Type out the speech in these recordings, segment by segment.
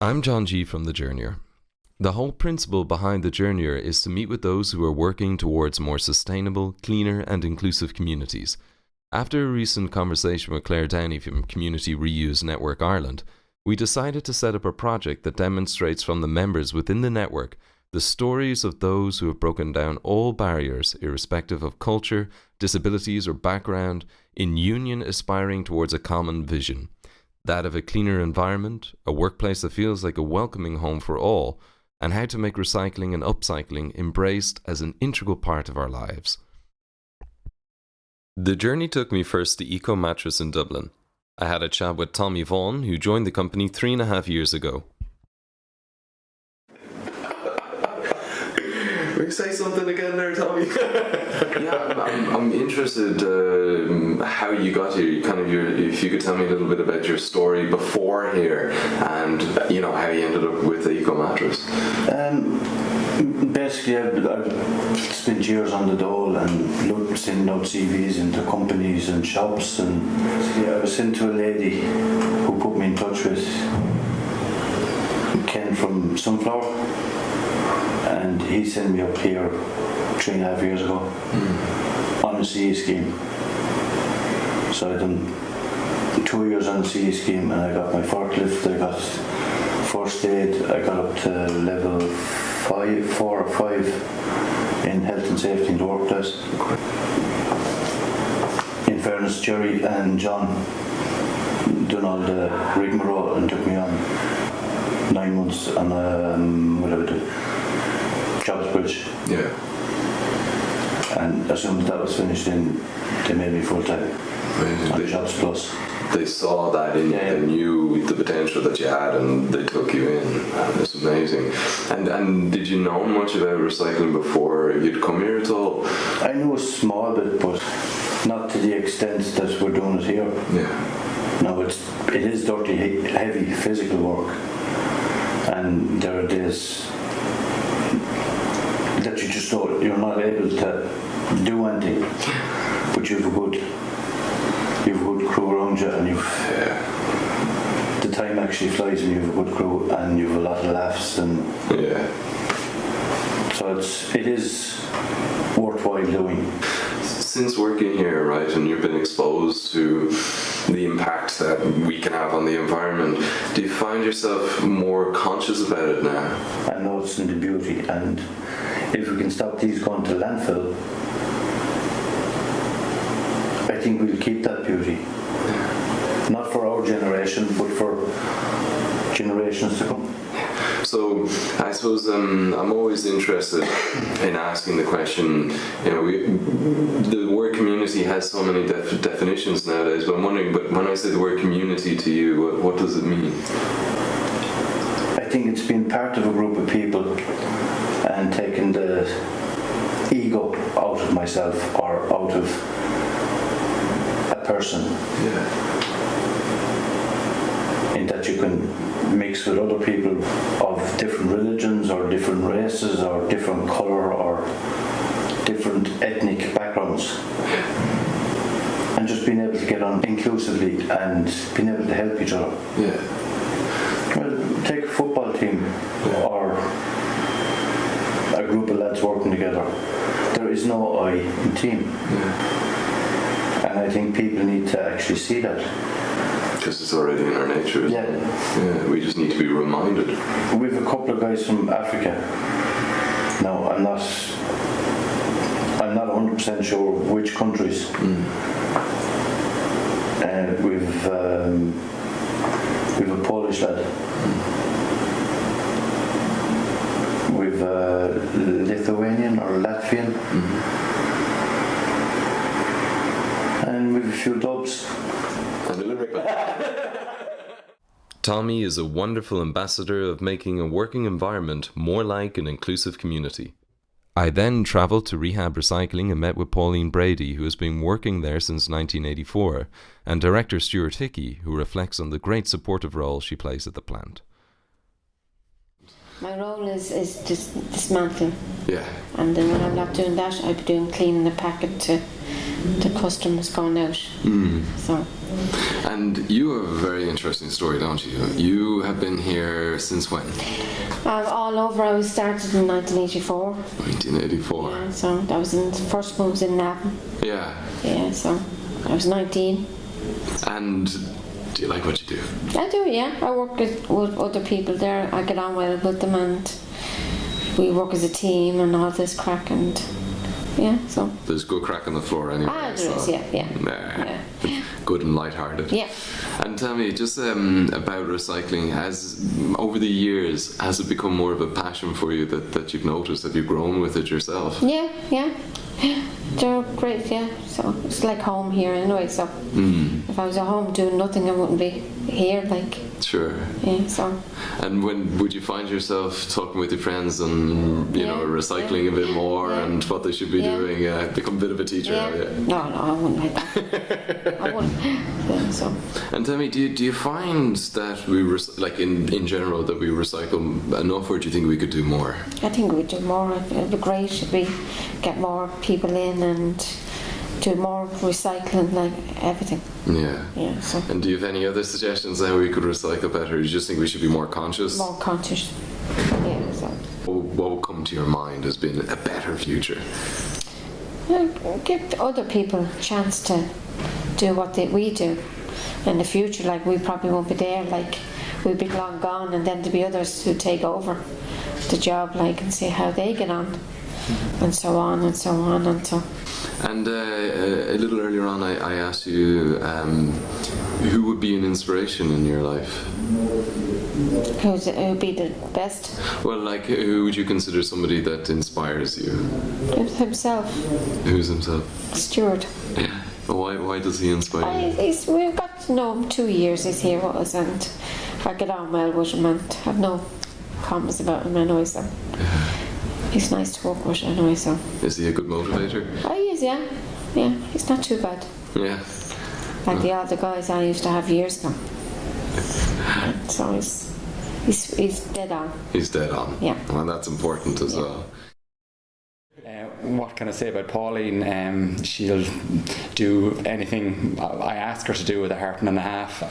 I'm John G. from The Journeyer. The whole principle behind The Journeyer is to meet with those who are working towards more sustainable, cleaner and inclusive communities. After a recent conversation with Claire Downey from Community Reuse Network Ireland, we decided to set up a project that demonstrates from the members within the network the stories of those who have broken down all barriers, irrespective of culture, disabilities or background, in union aspiring towards a common vision. That of a cleaner environment, a workplace that feels like a welcoming home for all, and how to make recycling and upcycling embraced as an integral part of our lives. The journey took me first to Eco Mattress in Dublin. I had a chat with Tommy Vaughan, who joined the company 3.5 years ago. Will you say something again there, Tommy? I'm interested how you got here. If you could tell me a little bit about your story before here, and how you ended up with Eco Mattress. Basically, I've spent years on the dole and sending out CVs into companies and shops, and I was sent to a lady who put me in touch with Ken from Sunflower, and he sent me up here 3.5 years ago on a CE scheme. So I done 2 years on the CE scheme, and I got my forklift, I got first aid, I got up to level 4 or 5 in health and safety in the workplace. In fairness, Jerry and John done all the rigmarole and took me on 9 months on Jobs Bridge. Yeah. And as soon as that was finished, then they made me full time on Jobs Plus. They saw that in you, they knew the potential that you had, and they took you in. It's amazing. And did you know much about recycling before you'd come here at all? I knew a small bit, but not to the extent that we're doing it here. Yeah. No, it is dirty, heavy physical work, and there are days that you're not able to do anything, but you've a good crew around you, and the time actually flies when you have a good crew and you have a lot of laughs, and so it is worthwhile doing. Since working here, right, and you've been exposed to the impact that we can have on the environment, do you find yourself more conscious about it now? I'm noticing the beauty, and if we can stop these going to landfill, I think we'll keep that beauty. Not for our generation, but for generations to come. So I suppose I'm always interested in asking the question, the word community has so many definitions nowadays, but I'm wondering, but when I say the word community to you, what does it mean? I think it's being part of a group of people and taking the ego out of myself or out of a person. Yeah. In that you can mix with other people of different religions or different races or different colour or different ethnic backgrounds, and just being able to get on inclusively and being able to help each other. Yeah. Well, take a football team or a group of lads working together. There is no I in team. Yeah. And I think people need to actually see that. Because it's already in our nature. Yeah, we just need to be reminded. We have a couple of guys from Africa. Now, I'm not 100% sure which countries. We've a Polish lad. We've a Lithuanian or Latvian. And we've a few Dubs. Tommy is a wonderful ambassador of making a working environment more like an inclusive community. I then travelled to Rehab Recycling and met with Pauline Brady, who has been working there since 1984, and Director Stuart Hickey, who reflects on the great supportive role she plays at the plant. My role is just dismantling. Yeah. And then when I'm not doing that, I'd be doing cleaning the packet to the customers going out. So. And you have a very interesting story, don't you? You have been here since when? All over. I was started in 1984. 1984. Yeah, so that was first one was in Navan. Yeah. Yeah, so I was 19. And do you like what you do? I do, yeah. I work with other people there. I get on well with them, and we work as a team and all this crack, and yeah, so. There's good crack on the floor anyway. There is, yeah. Nah, good and light-hearted. Yeah. And tell me, just about recycling, over the years, has it become more of a passion for you that you've noticed? Have you grown with it yourself? Yeah. They're great, yeah. So it's like home here anyway, so if I was at home doing nothing, I wouldn't be here, like. Sure. Yeah, so. And when would you find yourself talking with your friends and, you know, recycling a bit more and what they should be doing? Become a bit of a teacher, have you? No, I wouldn't like that. I wouldn't. Yeah, so. And tell me, do you find that we, in general, that we recycle enough, or do you think we could do more? I think we'd do more. It'd be great if we get more people in and do more recycling, like everything. Yeah. So. And do you have any other suggestions how we could recycle better? You just think we should be more conscious? More conscious. Yeah. So. What will come to your mind as being a better future? Give other people a chance to do what we do in the future. Like, we probably won't be there. Like, we'll be long gone, and then there'll be others who take over the job, like, and see how they get on, and so on and so on and so. And a little earlier on, I asked you who would be an inspiration in your life? Who would be the best? Well, like, who would you consider somebody that inspires you? Himself. Who's himself? Stuart. Yeah. Why does he inspire you? We've got to know him 2 years he's here with us, and I get on well with him and have no comments about him anyway, so. He's nice to work with anyway, so. Is he a good motivator? Oh, he is, yeah. Yeah, he's not too bad. Yeah. Like the other guys I used to have years ago. So he's dead on. He's dead on. Yeah. Well, that's important as well. What can I say about Pauline? She'll do anything I ask her to do with a heart and a half.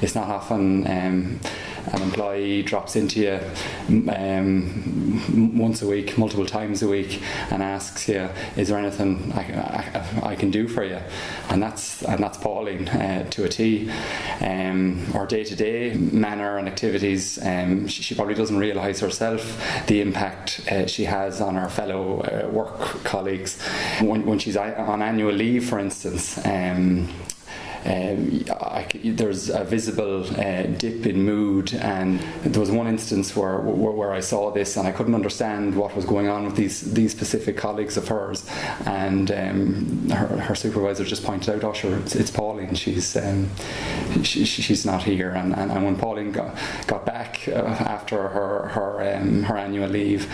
It's not often an employee drops into you once a week, multiple times a week, and asks you, "Is there anything I can do for you?" And that's Pauline to a T. Our day-to-day manner and activities, she probably doesn't realise herself the impact she has on her fellow work colleagues. When she's on annual leave, for instance, there's a visible dip in mood, and there was one instance where I saw this and I couldn't understand what was going on with these specific colleagues of hers, and her supervisor just pointed out, "Oh sure, it's Pauline, she's not here," and when Pauline got back after her annual leave,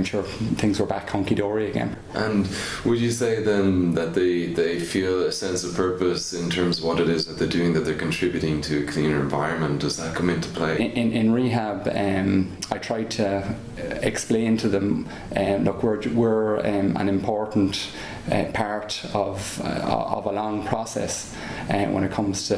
sure, things were back hunky-dory again. And would you say then that they feel a sense of purpose in terms of what it is that they're doing, that they're contributing to a cleaner environment? Does that come into play? In rehab, I try to explain to them, look, we're an important part of a long process when it comes to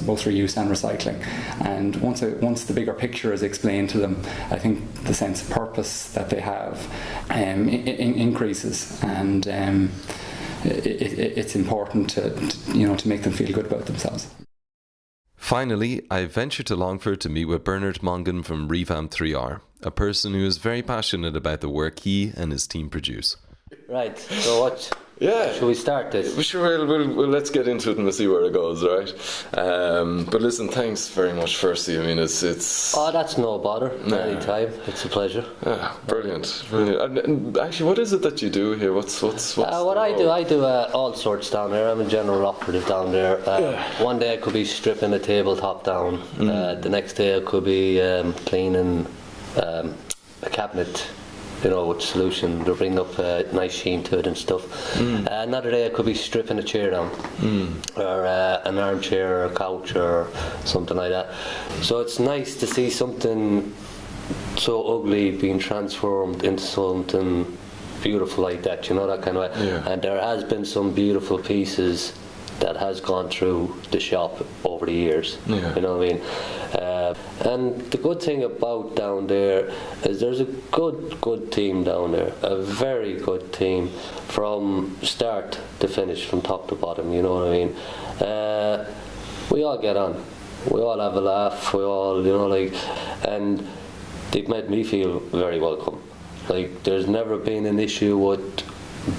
both reuse and recycling. And once the bigger picture is explained to them, I think the sense of purpose that they have increases, and it's important to make them feel good about themselves. Finally, I ventured to Longford to meet with Bernard Mongan from Revamp 3R, a person who is very passionate about the work he and his team produce. Right, so what? Yeah. Should we start this? Sure, we'll let's get into it and we'll see where it goes, right? But listen, thanks very much firstly. I mean, it's... Oh, that's no bother. Anytime. It's a pleasure. Yeah, brilliant. And actually, what is it that you do here? What's what I do all sorts down there. I'm a general operative down there. One day I could be stripping a tabletop down. The next day I could be cleaning a cabinet, with solution to bring up a nice sheen to it and stuff. Another day I could be stripping a chair down, or an armchair or a couch or something like that. So it's nice to see something so ugly being transformed into something beautiful like that, you know, that kind of way. Yeah. And there has been some beautiful pieces that has gone through the shop over the years. Yeah. You know what I mean? And the good thing about down there is there's a good team down there, a very good team from start to finish, from top to bottom. You know what I mean? We all get on. We all have a laugh. We all, you know, like, and they've made me feel very welcome. Like, there's never been an issue with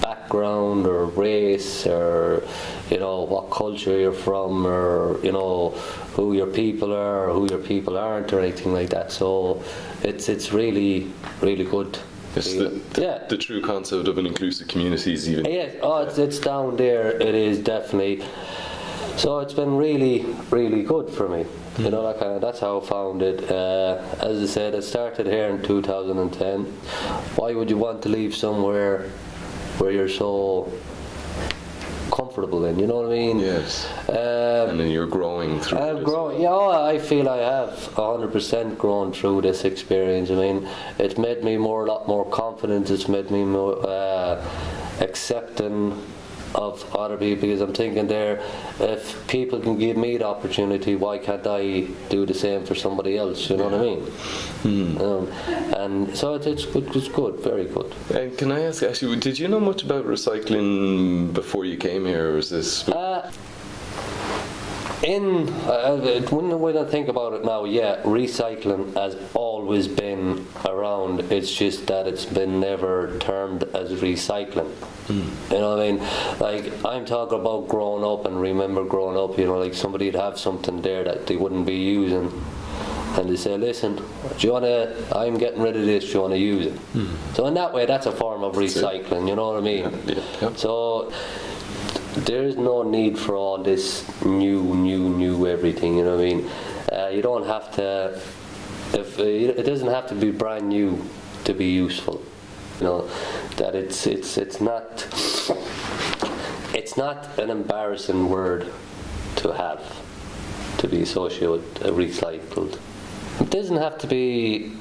background or race or, you know, what culture you're from, or, you know, who your people are or who your people aren't, or anything like that. So it's really good. It's Yeah. the true concept of an inclusive community is even. Yes, it's down there. It is definitely. So it's been really good for me. You know, that's how I found it. As I said, it started here in 2010. Why would you want to leave somewhere where you're so comfortable in? You know what I mean? Yes. And then you're growing through. I've grown. Yeah, I feel I have 100% grown through this experience. I mean, it's made me a lot more confident. It's made me more accepting of other people, because I'm thinking there, if people can give me the opportunity, why can't I do the same for somebody else? You know what I mean? And so it's good, very good. Can I ask, actually, did you know much about recycling before you came here, or is this? When I think about it now, yeah, recycling has always been around. It's just that it's been never termed as recycling. You know what I mean? Like, I'm talking about growing up, and remember growing up, you know, like somebody'd have something there that they wouldn't be using, and they say, listen, do you want to, I'm getting rid of this, do you want to use it? So in that way, that's a form of recycling, you know what I mean? Yeah. So there is no need for all this new everything, you know what I mean? You don't have to, it doesn't have to be brand new to be useful. You know, that it's not an embarrassing word to have, to be associated with recycled. It doesn't have to be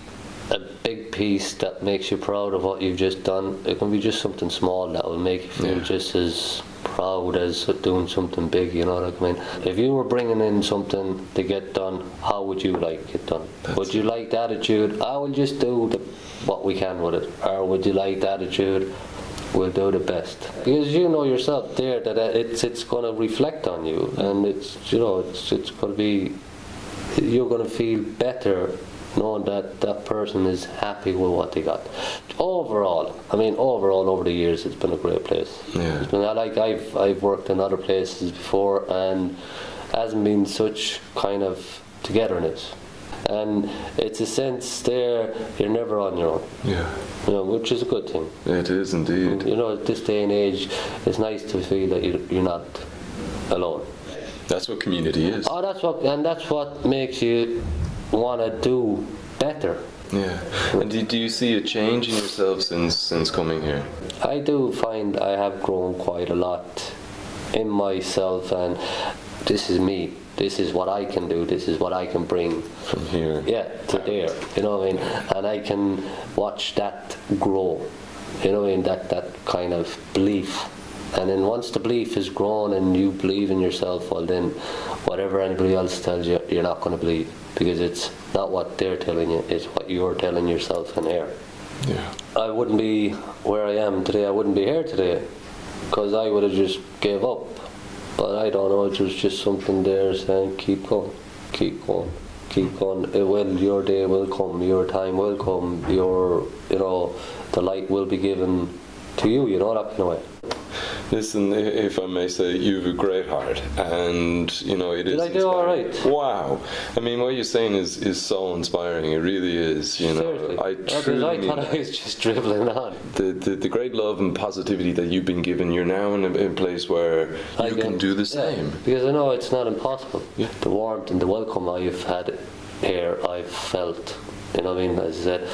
a big piece that makes you proud of what you've just done. It can be just something small that will make you feel just as proud as doing something big, you know what I mean? If you were bringing in something to get done, how would you like it done? Would you like the attitude, I will just do what we can with it? Or would you like the attitude, we'll do the best? Because you know yourself there that it's going to reflect on you, and it's, you know, it's going to be, you're going to feel better knowing that that person is happy with what they got. Overall over the years, it's been a great place. Yeah. It's been, I've worked in other places before, and hasn't been such kind of togetherness. And it's a sense there, you're never on your own. Yeah. You know, which is a good thing. It is indeed. You know, at this day and age, it's nice to feel that you're not alone. That's what community is. Oh, that's what makes you want to do better. Yeah. And do you see a change in yourself since coming here? I do find I have grown quite a lot in myself, and this is me. This is what I can do. This is what I can bring From here. Yeah, to there. You know what I mean? And I can watch that grow. You know what I mean? That kind of belief. And then once the belief is grown and you believe in yourself, well then, whatever anybody else tells you, you're not going to believe, because it's not what they're telling you, it's what you're telling yourself in here. Yeah. I wouldn't be where I am today. I wouldn't be here today, because I would have just gave up. But I don't know. It was just something there saying, keep going, keep going, keep going. Your day will come. Your time will come. The light will be given to you. You know that kind of way. Listen, if I may say, you have a great heart, and you know it is. Did I do all right? Wow! I mean, what you're saying is so inspiring. It really is. You know, Seriously. I truly I mean thought I was just dribbling on. the great love and positivity that you've been given. You're now in a place where you can do the same. Yeah, because I know it's not impossible. Yeah. The warmth and the welcome I've had here, I've felt. You know what I mean? As I said,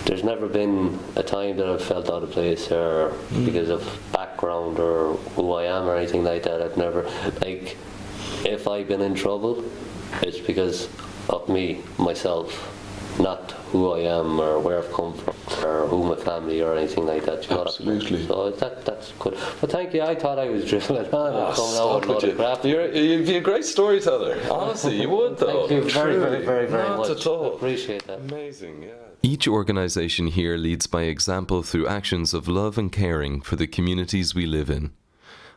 there's never been a time that I've felt out of place, or because of background or who I am or anything like that. I've never, like, if I've been in trouble, it's because of myself. not who I am or where I've come from or who my family or anything like that. You know? Absolutely. So that's good. But thank you. I thought I was dribbling on and coming Stop out with a load it, of crap. You'd be a great storyteller. Honestly, you would though. Thank you very, Truly. very Not much. at all. Appreciate that. Amazing, yeah. Each organisation here leads by example through actions of love and caring for the communities we live in.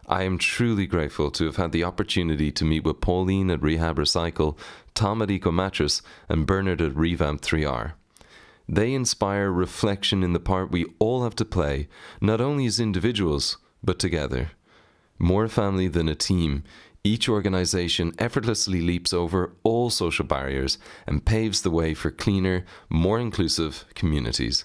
I am truly grateful to have had the opportunity to meet with Pauline at Rehab Recycle, Tom at Eco Mattress, and Bernard at Revamp 3R. They inspire reflection in the part we all have to play, not only as individuals, but together. More family than a team, each organisation effortlessly leaps over all social barriers and paves the way for cleaner, more inclusive communities.